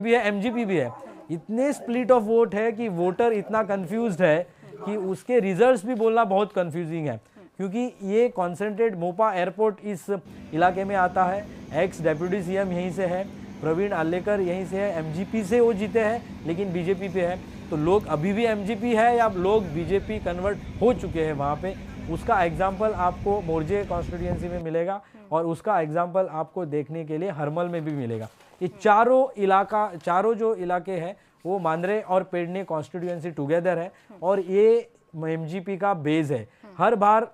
भी है, एमजीपी भी है। इतने स्प्लिट ऑफ वोट है कि वोटर इतना कंफ्यूज्ड है कि उसके रिजल्ट्स भी बोलना बहुत कंफ्यूजिंग है, क्योंकि ये कॉन्सेंट्रेट मोपा एयरपोर्ट इस इलाके में आता है। एक्स डेप्यूटी सीएम यहीं से है, प्रवीण आलेकर यहीं से है, एमजीपी से वो जीते हैं लेकिन बीजेपी पे है। तो लोग अभी भी एमजीपी है या लोग बीजेपी कन्वर्ट हो चुके हैं वहाँ पे, उसका एग्जाम्पल आपको मोर्जे कॉन्स्टिट्यूएंसी में मिलेगा और उसका एग्जाम्पल आपको देखने के लिए हरमल में भी मिलेगा। ये चारों जो इलाके हैं वो मांद्रे और पेडने कॉन्स्टिट्यूएंसी टुगेदर है और ये एमजीपी का बेस है। हर बार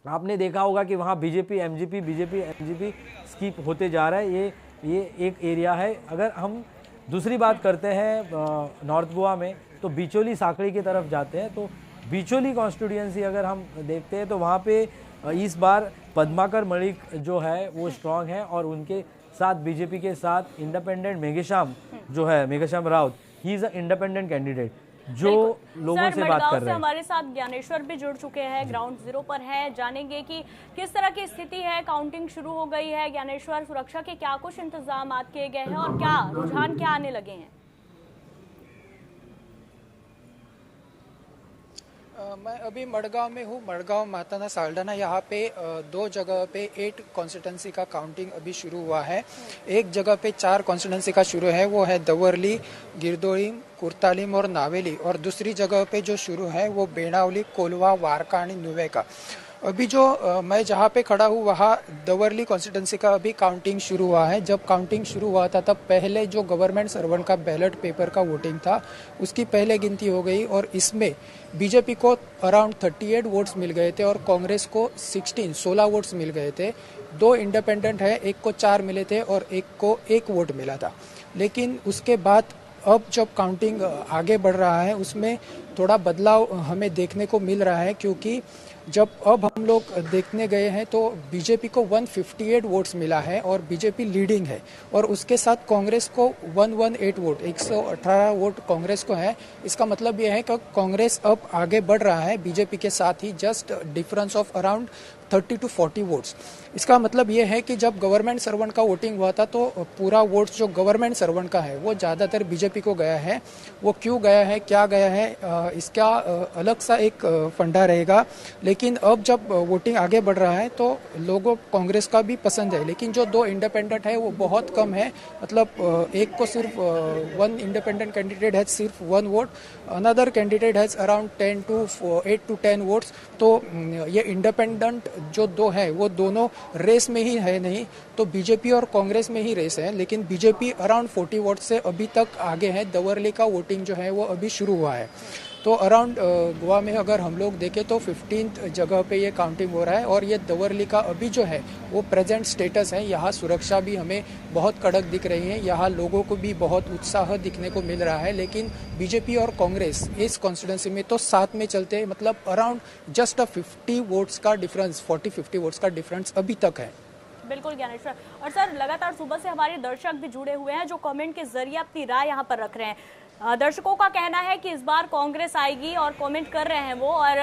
आपने देखा होगा कि वहाँ बीजेपी एमजीपी स्किप होते जा रहा है। ये एक एरिया है। अगर हम दूसरी बात करते हैं नॉर्थ गोवा में, तो बिचोली साकड़ी की तरफ जाते हैं, तो बिचोली कॉन्स्टिट्यूएंसी अगर हम देखते हैं तो वहाँ पे इस बार पद्माकर मलिक जो है वो स्ट्रांग है और उनके साथ बीजेपी के साथ independent Meghshyam Raut, he is a independent candidate जो लोगों से बात कर रहे हैं। हमारे साथ ज्ञानेश्वर भी जुड़ चुके हैं, ग्राउंड जीरो पर है। जानेंगे कि किस तरह की स्थिति है। काउंटिंग शुरू हो गई है। ज्ञानेश्वर, सुरक्षा के क्या कुछ इंतजाम किए गए हैं और क्या रुझान क्या आने लगे हैं? मैं अभी मड़गांव में हूँ। मड़गांव माताना साल्डाना यहाँ पे दो जगह पे 8 कॉन्स्टिट्यूंसी का काउंटिंग अभी शुरू हुआ है। एक जगह पे 4 कॉन्स्टिट्यूंसी का शुरू है, वो है दवर्ली, गिरदोळीम, कुर्तालीम और नावेली। और दूसरी जगह पे जो शुरू है वो बेणावली, कोलवा, वारकाणी, नुवे का। अभी जो मैं जहाँ पे खड़ा हूँ वहाँ दवर्ली कॉन्स्टिट्यूंसी का अभी काउंटिंग शुरू हुआ है। जब काउंटिंग शुरू हुआ था तब पहले जो गवर्नमेंट सर्वेंट का बैलेट पेपर का वोटिंग था उसकी पहले गिनती हो गई और इसमें बीजेपी को अराउंड 38 वोट्स मिल गए थे और कांग्रेस को 16 वोट्स मिल गए थे। 2 इंडिपेंडेंट है, एक को 4 मिले थे और एक को 1 वोट मिला था। लेकिन उसके बाद अब जब काउंटिंग आगे बढ़ रहा है उसमें थोड़ा बदलाव हमें देखने को मिल रहा है, क्योंकि जब अब हम लोग देखने गए हैं तो बीजेपी को 158 वोट्स मिला है और बीजेपी लीडिंग है और उसके साथ कांग्रेस को 118 वोट 118 वोट कांग्रेस को है। इसका मतलब यह है कि कांग्रेस अब आगे बढ़ रहा है बीजेपी के साथ ही, just difference of around 30 to 40 votes. इसका मतलब ये है कि जब गवर्नमेंट सर्वेंट का वोटिंग हुआ था तो पूरा वोट्स जो गवर्नमेंट सर्वेंट का है वो ज़्यादातर बीजेपी को गया है। वो क्यों गया है, क्या गया है, इसका अलग सा एक फंडा रहेगा। लेकिन अब जब वोटिंग आगे बढ़ रहा है तो लोगों कांग्रेस का भी पसंद है। लेकिन जो 2 इंडिपेंडेंट है वो बहुत कम है, मतलब एक को सिर्फ 1 इंडिपेंडेंट कैंडिडेट है सिर्फ 1 vote, another candidate has around 8 to 10 votes. तो ये इंडिपेंडेंट जो 2 है वो दोनों रेस में ही है नहीं, तो बीजेपी और कांग्रेस में ही रेस है। लेकिन बीजेपी अराउंड 40 वोट से अभी तक आगे है। दवर्ली का वोटिंग जो है वो अभी शुरू हुआ है। तो अराउंड गोवा में अगर हम लोग देखें तो 15th जगह पे ये काउंटिंग हो रहा है और ये दवर्ली का अभी जो है वो प्रेजेंट स्टेटस है। यहाँ सुरक्षा भी हमें बहुत कड़क दिख रही है, यहाँ लोगों को भी बहुत उत्साह दिखने को मिल रहा है। लेकिन बीजेपी और कांग्रेस इस कॉन्स्टिट्यूंसी में तो साथ में चलते हैं, मतलब अराउंड जस्ट 50 वोट्स का डिफरेंस, 40-50 वोट्स का डिफरेंस अभी तक है। बिल्कुल ज्ञानेश्वर। और सर, लगातार सुबह से हमारे दर्शक भी जुड़े हुए हैं जो कमेंट के जरिए अपनी राय यहाँ पर रख रहे हैं। दर्शकों का कहना है कि इस बार कांग्रेस आएगी और कमेंट कर रहे हैं वो, और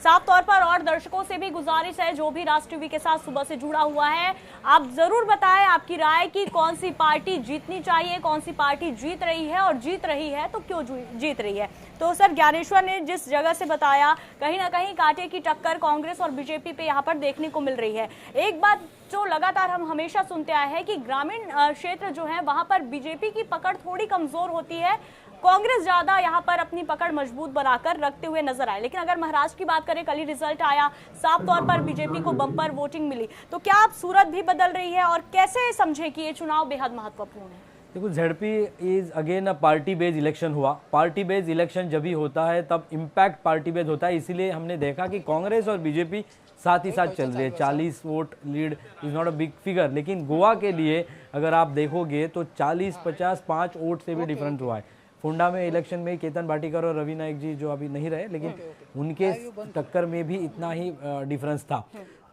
साफ तौर पर और दर्शकों से भी गुजारिश है जो भी राज टीवी के साथ सुबह से जुड़ा हुआ है, आप जरूर बताएं आपकी राय कि कौन सी पार्टी जीतनी चाहिए, कौन सी पार्टी जीत रही है और जीत रही है तो क्यों जीत रही है। तो सर, ज्ञानेश्वर ने जिस जगह से बताया, कहीं ना कहीं कांटे की टक्कर कांग्रेस और बीजेपी पे यहाँ पर देखने को मिल रही है। एक बात जो लगातार हम हमेशा सुनते आए हैं कि ग्रामीण क्षेत्र जो है वहां पर बीजेपी की पकड़ थोड़ी कमजोर होती है, कांग्रेस ज्यादा यहाँ पर अपनी पकड़ मजबूत बनाकर रखते हुए नजर आए। लेकिन अगर महाराष्ट्र की बात करें, कल ही रिजल्ट आया, साफ तौर पर बीजेपी को बम्पर वोटिंग मिली, तो क्या अब सूरत भी बदल रही है और कैसे समझे कि ये चुनाव बेहद महत्वपूर्ण है? देखो, झड़पी is again a party based election हुआ। पार्टी बेस्ड इलेक्शन जब भी होता है तब इम्पैक्ट पार्टी बेस्ड होता है, इसीलिए हमने देखा कि कांग्रेस और बीजेपी साथ ही साथ चल रही है। 40 vote lead is not a big figure, लेकिन गोवा के लिए अगर आप देखोगे तो 40-50 5 वोट से भी डिफरेंस हुआ है। फुंडा में इलेक्शन में केतन भाटीकर और रवि नायक जी जो अभी नहीं रहे, लेकिन उनके टक्कर में भी इतना ही डिफरेंस था।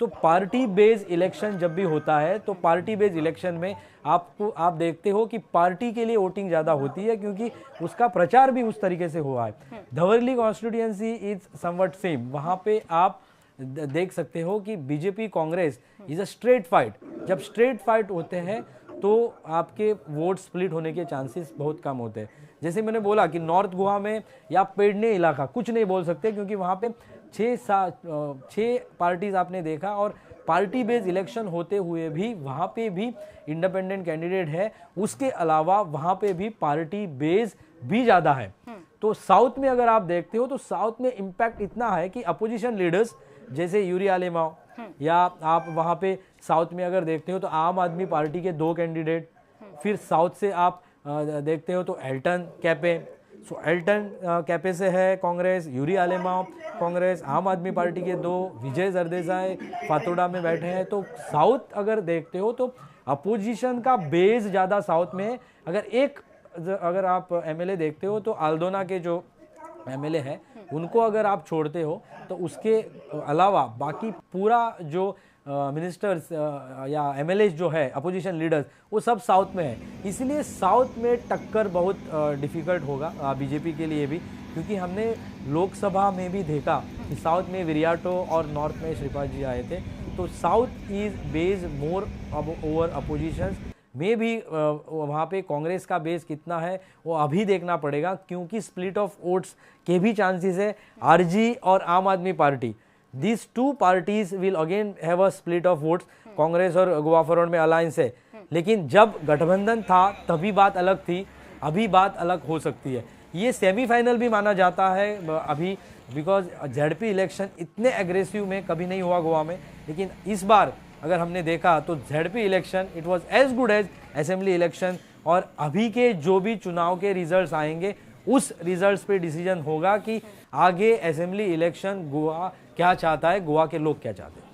तो पार्टी बेस्ड इलेक्शन जब भी होता है तो पार्टी बेस्ड इलेक्शन में आप देखते हो कि पार्टी के लिए वोटिंग ज्यादा होती है, क्योंकि उसका प्रचार भी उस तरीके से हुआ है। धवरली कॉन्स्टिट्यूएंसी इज समवट सेम, वहां पे आप देख सकते हो कि BJP Congress is a straight fight. जब स्ट्रेट फाइट होते हैं तो आपके वोट स्प्लिट होने के चांसेस बहुत कम होते हैं। जैसे मैंने बोला कि नॉर्थ गोवा में या पेडने इलाका कुछ नहीं बोल सकते, क्योंकि वहाँ पे 6 पार्टीज आपने देखा, और पार्टी बेस्ड इलेक्शन होते हुए भी वहाँ पे भी इंडिपेंडेंट कैंडिडेट है, उसके अलावा वहाँ पे भी पार्टी बेस भी ज़्यादा है। तो साउथ में अगर आप देखते हो तो साउथ में इम्पैक्ट इतना है कि अपोजिशन लीडर्स जैसे यूरी आलेमाओ, या आप वहाँ पे साउथ में अगर देखते हो तो आम आदमी पार्टी के 2 कैंडिडेट, फिर साउथ से आप देखते हो तो एल्टन कैपे, सो एल्टन कैपे से है कांग्रेस, यूरी आलेमाओ कांग्रेस, आम आदमी पार्टी के 2 विजय जरदेसाई फातोडा में बैठे हैं। तो साउथ अगर देखते हो तो अपोजिशन का बेस ज़्यादा साउथ में है। अगर आप एमएलए देखते हो तो आल्दोना के जो एमएलए है उनको अगर आप छोड़ते हो तो उसके अलावा बाकी पूरा जो मिनिस्टर्स या एमएलए जो है अपोजिशन लीडर्स वो सब साउथ में है। इसलिए साउथ में टक्कर बहुत डिफ़िकल्ट होगा बीजेपी के लिए भी, क्योंकि हमने लोकसभा में भी देखा कि साउथ में विरियाटो और नॉर्थ में श्रीपाद जी आए थे। तो south is based more over opposition में भी वहाँ पे कांग्रेस का बेस कितना है वो अभी देखना पड़ेगा, क्योंकि स्प्लिट ऑफ वोट्स के भी चांसेस है। आरजी और आम आदमी party, this 2 parties will again have a split of votes. Congress और गोवा फॉरवर्ड में अलायंस है, लेकिन जब गठबंधन था तभी बात अलग थी, अभी बात अलग हो सकती है। ये सेमीफाइनल भी माना जाता है अभी, बिकॉज जेडपी इलेक्शन इतने एग्रेसिव में कभी नहीं हुआ गोवा में, लेकिन इस बार अगर हमने देखा तो ZP election it was as good as assembly election. और अभी के जो भी चुनाव के रिजल्ट्स आएंगे उस रिजल्ट्स पे डिसीजन होगा कि आगे असेंबली इलेक्शन गोवा क्या चाहता है, गोवा के लोग क्या चाहते हैं।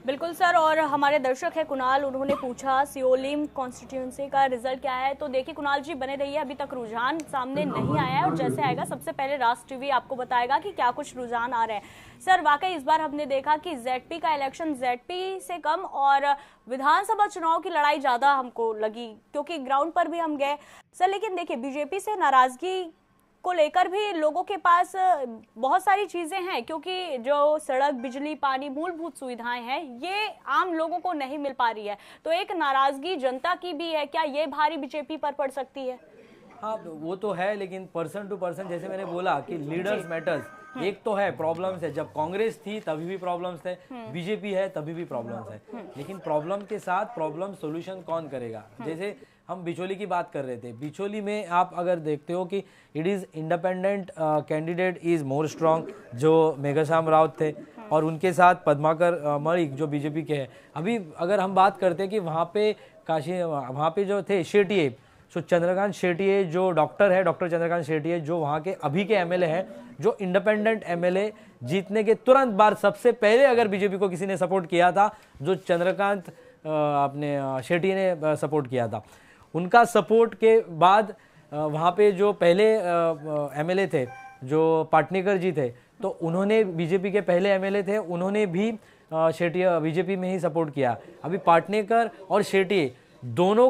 बिल्कुल सर, और हमारे दर्शक है कुणाल, उन्होंने पूछा सियोलिम कॉन्स्टिट्यूंसी का रिजल्ट क्या है। तो देखिए कुणाल जी बने रहिए, अभी तक रुझान सामने नहीं आया है और जैसे आएगा सबसे पहले राष्ट्र टीवी आपको बताएगा कि क्या कुछ रुझान आ रहे हैं। सर वाकई इस बार हमने देखा कि जेडपी का इलेक्शन जेडपी से कम और विधानसभा चुनाव की लड़ाई ज्यादा हमको लगी, क्योंकि ग्राउंड पर भी हम गए सर। लेकिन देखिए बीजेपी से नाराजगी को लेकर भी लोगों के पास बहुत सारी चीजें हैं, क्योंकि जो सड़क, बिजली, पानी, मूलभूत सुविधाएं हैं ये आम लोगों को नहीं मिल पा रही है। तो एक नाराजगी जनता की भी है, क्या ये भारी बीजेपी पर पड़ सकती है? हाँ वो तो है, लेकिन पर्सन टू पर्सन जैसे मैंने बोला कि लीडर्स मैटर्स। एक तो है प्रॉब्लम्स है, जब कांग्रेस थी तभी भी प्रॉब्लम्स थे, बीजेपी है तभी भी प्रॉब्लम्स है, लेकिन प्रॉब्लम के साथ प्रॉब्लम सॉल्यूशन कौन करेगा। जैसे हम बिचौली की बात कर रहे थे, बिचौली में आप अगर देखते हो कि it is independent candidate is more strong, जो मेघाश्याम राउत थे, और उनके साथ पद्माकर मलिक जो बीजेपी के हैं। अभी अगर हम बात करते हैं कि वहाँ पे जो थे शेट्टिए, सो चंद्रकांत शेट्टिए जो डॉक्टर है, डॉक्टर चंद्रकांत शेट्टिए जो वहाँ के अभी के एमएलए हैं, जो इंडिपेंडेंट एमएलए जीतने के तुरंत बाद सबसे पहले अगर बीजेपी को किसी ने सपोर्ट किया था, जो चंद्रकांत अपने शेट्टिए ने सपोर्ट किया था, उनका सपोर्ट के बाद वहाँ पे जो पहले एमएलए थे जो पाटनेकर जी थे, तो उन्होंने बीजेपी के पहले एमएलए थे, उन्होंने भी शेट्टिए बीजेपी में ही सपोर्ट किया। अभी पाटनेकर और शेट्टिए दोनों का